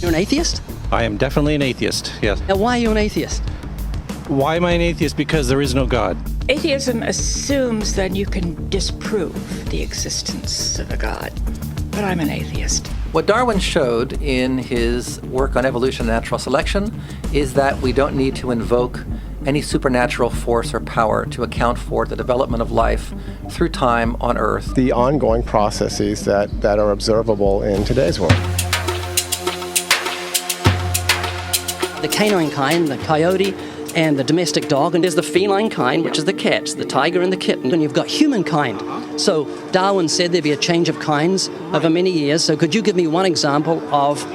You're an atheist? I am definitely an atheist, yes. Now, why are you an atheist? Why am I an atheist? Because there is no God. Atheism assumes that you can disprove the existence of a God, but I'm an atheist. What Darwin showed in his work on evolution and natural selection is that we don't need to invoke any supernatural force or power to account for the development of life through time on Earth. The ongoing processes that are observable in today's world. The canine kind, the coyote, and the domestic dog, and there's the feline kind, which is the cats, the tiger and the kitten, and you've got humankind. So Darwin said there'd be a change of kinds over many years, so could you give me one example of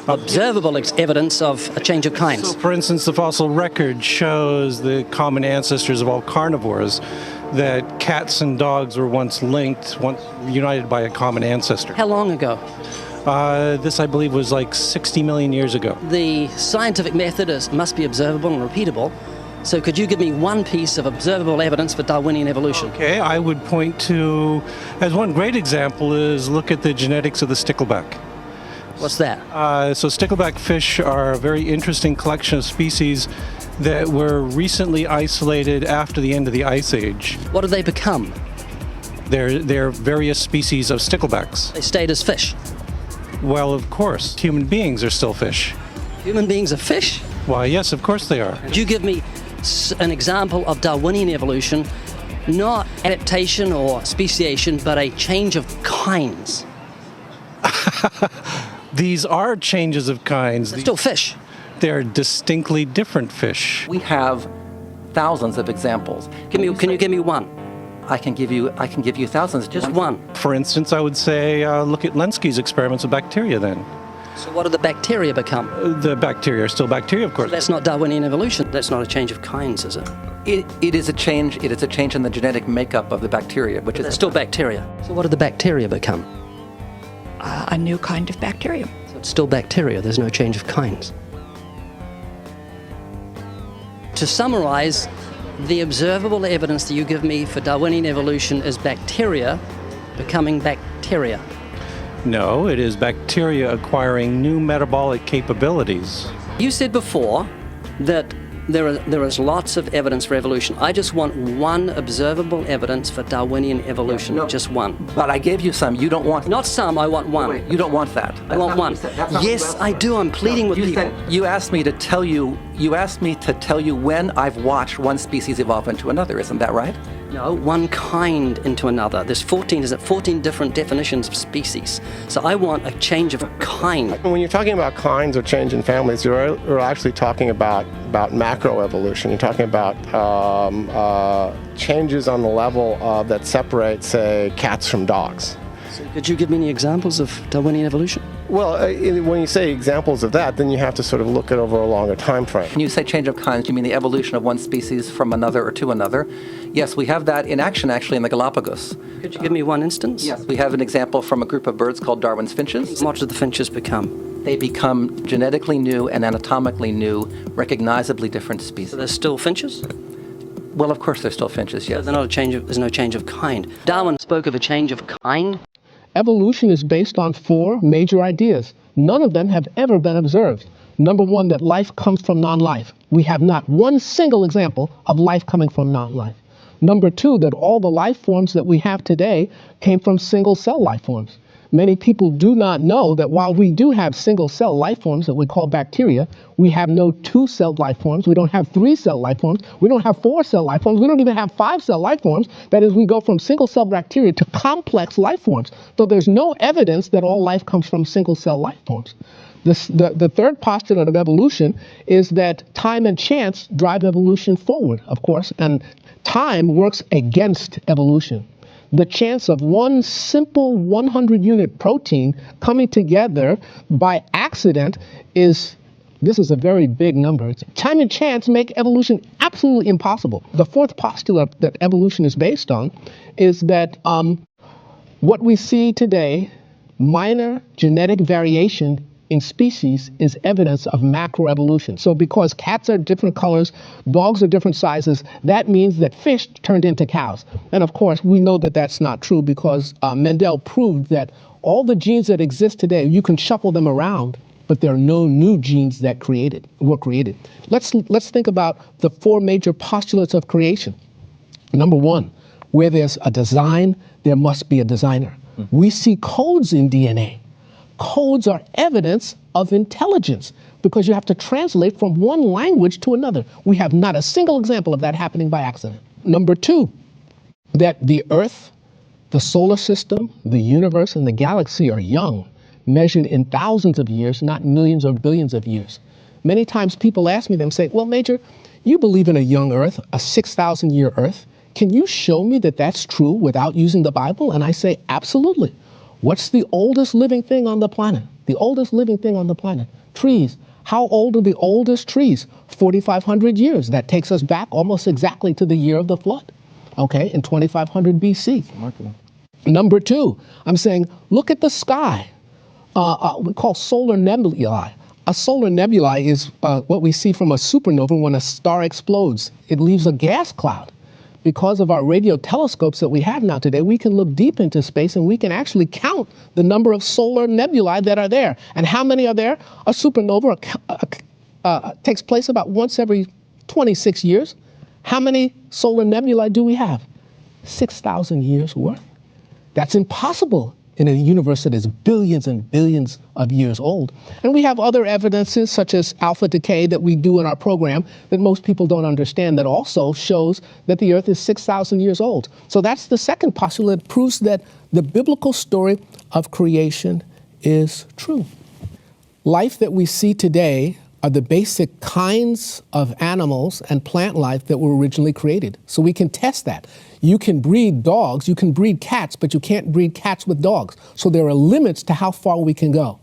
observable evidence of a change of kinds? So, for instance, the fossil record shows the common ancestors of all carnivores, that cats and dogs were once linked, once united by a common ancestor. How long ago? This, I believe, was like 60 million years ago. The scientific method must be observable and repeatable. So could you give me one piece of observable evidence for Darwinian evolution? Okay, I would point to, as one great example, is look at the genetics of the stickleback. What's that? So stickleback fish are a very interesting collection of species that were recently isolated after the end of the Ice Age. What did they become? They're various species of sticklebacks. They stayed as fish. Well, of course, human beings are still fish. Human beings are fish? Why, yes, of course they are. Could you give me an example of Darwinian evolution, not adaptation or speciation, but a change of kinds? These are changes of kinds. They're still fish. They're distinctly different fish. We have thousands of examples. Can you give me one? I can give you thousands. Just one. For instance, I would say look at Lenski's experiments with bacteria then. So what do the bacteria become? The bacteria are still bacteria, of course. That's not Darwinian evolution. That's not a change of kinds, is it? It is a change. It is a change in the genetic makeup of the bacteria, which is still bacteria. So what do the bacteria become? A new kind of bacterium. So it's still bacteria. There's no change of kinds. To summarize, the observable evidence that you give me for Darwinian evolution is bacteria becoming bacteria. No, it is bacteria acquiring new metabolic capabilities. You said before that there is lots of evidence for evolution. I just want one observable evidence for Darwinian evolution, just one. But I gave you some. You don't want. Not some. I want one. Wait, you don't want that. I want one. Yes, I do. I'm pleading with people. You asked me to tell you. You asked me to tell you when I've watched one species evolve into another. Isn't that right? No, one kind into another. There's 14 different definitions of species. So I want a change of kind. When you're talking about kinds or change in families, you're actually talking about macroevolution. You're talking about changes on the level that separate, say, cats from dogs. So could you give me any examples of Darwinian evolution? Well, when you say examples of that, then you have to sort of look at over a longer time frame. When you say change of kinds, you mean the evolution of one species from another or to another? Yes, we have that in action actually in the Galapagos. Could you give me one instance? Yes, we have an example from a group of birds called Darwin's finches. What do the finches become? They become genetically new and anatomically new, recognizably different species. So they're still finches? Well, of course they're still finches, yes. So there's no change of kind. Darwin spoke of a change of kind. Evolution is based on 4 major ideas. None of them have ever been observed. Number 1, that life comes from non-life. We have not one single example of life coming from non-life. Number 2, that all the life forms that we have today came from single-cell life forms. Many people do not know that while we do have single-cell life forms that we call bacteria, we have no 2-celled life forms, we don't have 3-cell life forms, we don't have 4-cell life forms, we don't even have 5-cell life forms. That is, we go from single-cell bacteria to complex life forms. So there's no evidence that all life comes from single-cell life forms. The third postulate of evolution is that time and chance drive evolution forward, of course, and time works against evolution. The chance of one simple 100-unit protein coming together by accident this is a very big number. Time and chance make evolution absolutely impossible. The fourth postulate that evolution is based on is that what we see today, minor genetic variation in species, is evidence of macroevolution. So because cats are different colors, dogs are different sizes, that means that fish turned into cows. And of course, we know that that's not true because Mendel proved that all the genes that exist today, you can shuffle them around but there are no new genes that were created. Let's think about the four major postulates of creation. Number one, where there's a design, there must be a designer. We see codes in DNA. Codes are evidence of intelligence because you have to translate from one language to another. We have not a single example of that happening by accident. Number two, that the Earth, the solar system, the universe, and the galaxy are young, measured in thousands of years, not millions or billions of years. Many times people ask me, say, well, Major, you believe in a young Earth, a 6,000-year Earth. Can you show me that that's true without using the Bible? And I say, absolutely. What's the oldest living thing on the planet? The oldest living thing on the planet? Trees. How old are the oldest trees? 4,500 years. That takes us back almost exactly to the year of the flood, okay, in 2500 BC. Remarkable. Number two, I'm saying, look at the sky. We call solar nebulae. A solar nebula is what we see from a supernova when a star explodes. It leaves a gas cloud. Because of our radio telescopes that we have now today, we can look deep into space and we can actually count the number of solar nebulae that are there. And how many are there? A supernova takes place about once every 26 years. How many solar nebulae do we have? 6,000 years worth. That's impossible in a universe that is billions and billions of years old. And we have other evidences such as alpha decay that we do in our program that most people don't understand that also shows that the Earth is 6,000 years old. So that's the second postulate that proves that the biblical story of creation is true. Life that we see today are the basic kinds of animals and plant life that were originally created. So we can test that. You can breed dogs, you can breed cats, but you can't breed cats with dogs. So there are limits to how far we can go.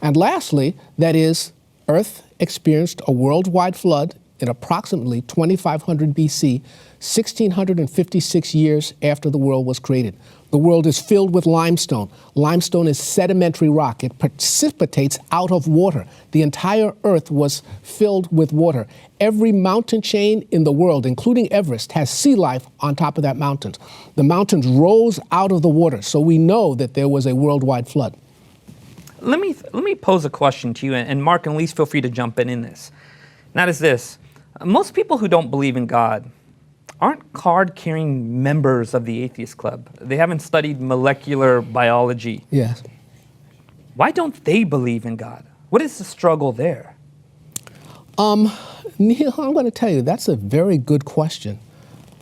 And lastly, that is, Earth experienced a worldwide flood in approximately 2500 BC, 1656 years after the world was created. The world is filled with limestone. Limestone is sedimentary rock. It precipitates out of water. The entire Earth was filled with water. Every mountain chain in the world, including Everest, has sea life on top of that mountain. The mountains rose out of the water, so we know that there was a worldwide flood. Let me pose a question to you, and Mark and Elise, feel free to jump in this. And that is this. Most people who don't believe in God aren't card-carrying members of the atheist club. They haven't studied molecular biology. Yes. Why don't they believe in God? What is the struggle there? Neil, I'm going to tell you, that's a very good question.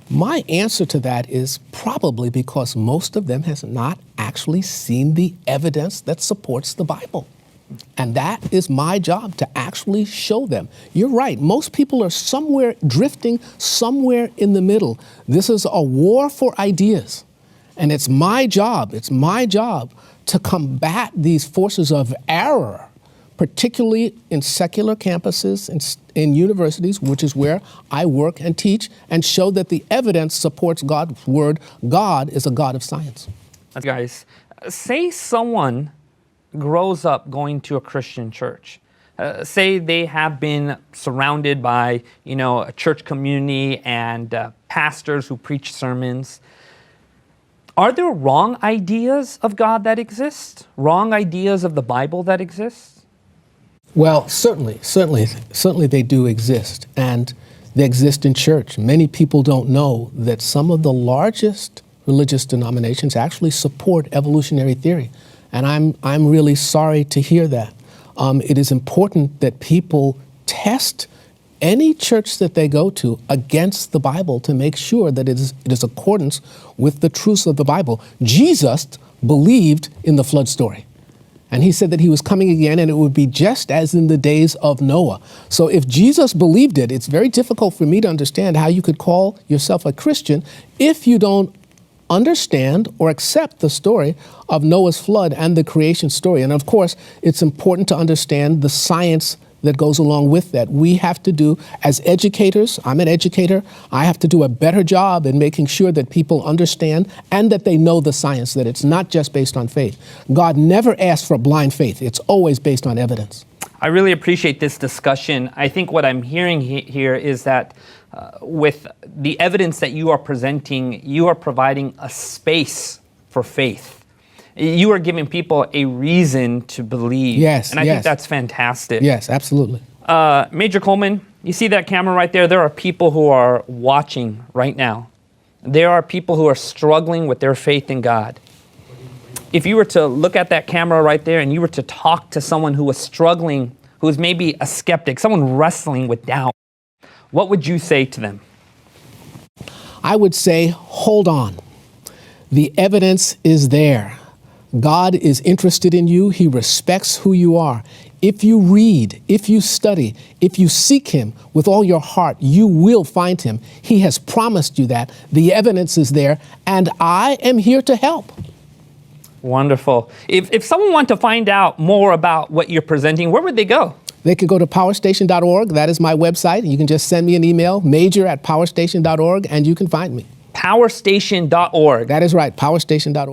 My answer to that is probably because most of them has not actually seen the evidence that supports the Bible. And that is my job, to actually show them. You're right, most people are somewhere drifting, somewhere in the middle. This is a war for ideas. And it's my job to combat these forces of error, particularly in secular campuses, in universities, which is where I work and teach, and show that the evidence supports God's word. God is a God of science. Guys, say someone grows up going to a Christian church. Say they have been surrounded by, a church community and pastors who preach sermons. Are there wrong ideas of God that exist? Wrong ideas of the Bible that exist? Well, certainly they do exist, and they exist in church. Many people don't know that some of the largest religious denominations actually support evolutionary theory. And I'm really sorry to hear that. It is important that people test any church that they go to against the Bible to make sure that it is accordance with the truths of the Bible. Jesus believed in the flood story. And he said that he was coming again and it would be just as in the days of Noah. So if Jesus believed it, it's very difficult for me to understand how you could call yourself a Christian if you don't understand or accept the story of Noah's flood and the creation story. And of course, it's important to understand the science that goes along with that. We have to do, as educators, I'm an educator, I have to do a better job in making sure that people understand and that they know the science, that it's not just based on faith. God never asked for blind faith. It's always based on evidence. I really appreciate this discussion. I think what I'm hearing here is that with the evidence that you are presenting, you are providing a space for faith. You are giving people a reason to believe. Yes, and I yes. think that's fantastic. Yes, absolutely. Major Coleman, you see that camera right there? There are people who are watching right now. There are people who are struggling with their faith in God. If you were to look at that camera right there and you were to talk to someone who was struggling, who is maybe a skeptic, someone wrestling with doubt, what would you say to them? I would say, hold on. The evidence is there. God is interested in you. He respects who you are. If you read, if you study, if you seek him with all your heart, you will find him. He has promised you that. The evidence is there, and I am here to help. Wonderful. If someone wanted to find out more about what you're presenting, where would they go? They could go to powerstation.org. That is my website. You can just send me an email, major@powerstation.org, and you can find me. Powerstation.org. That is right, powerstation.org.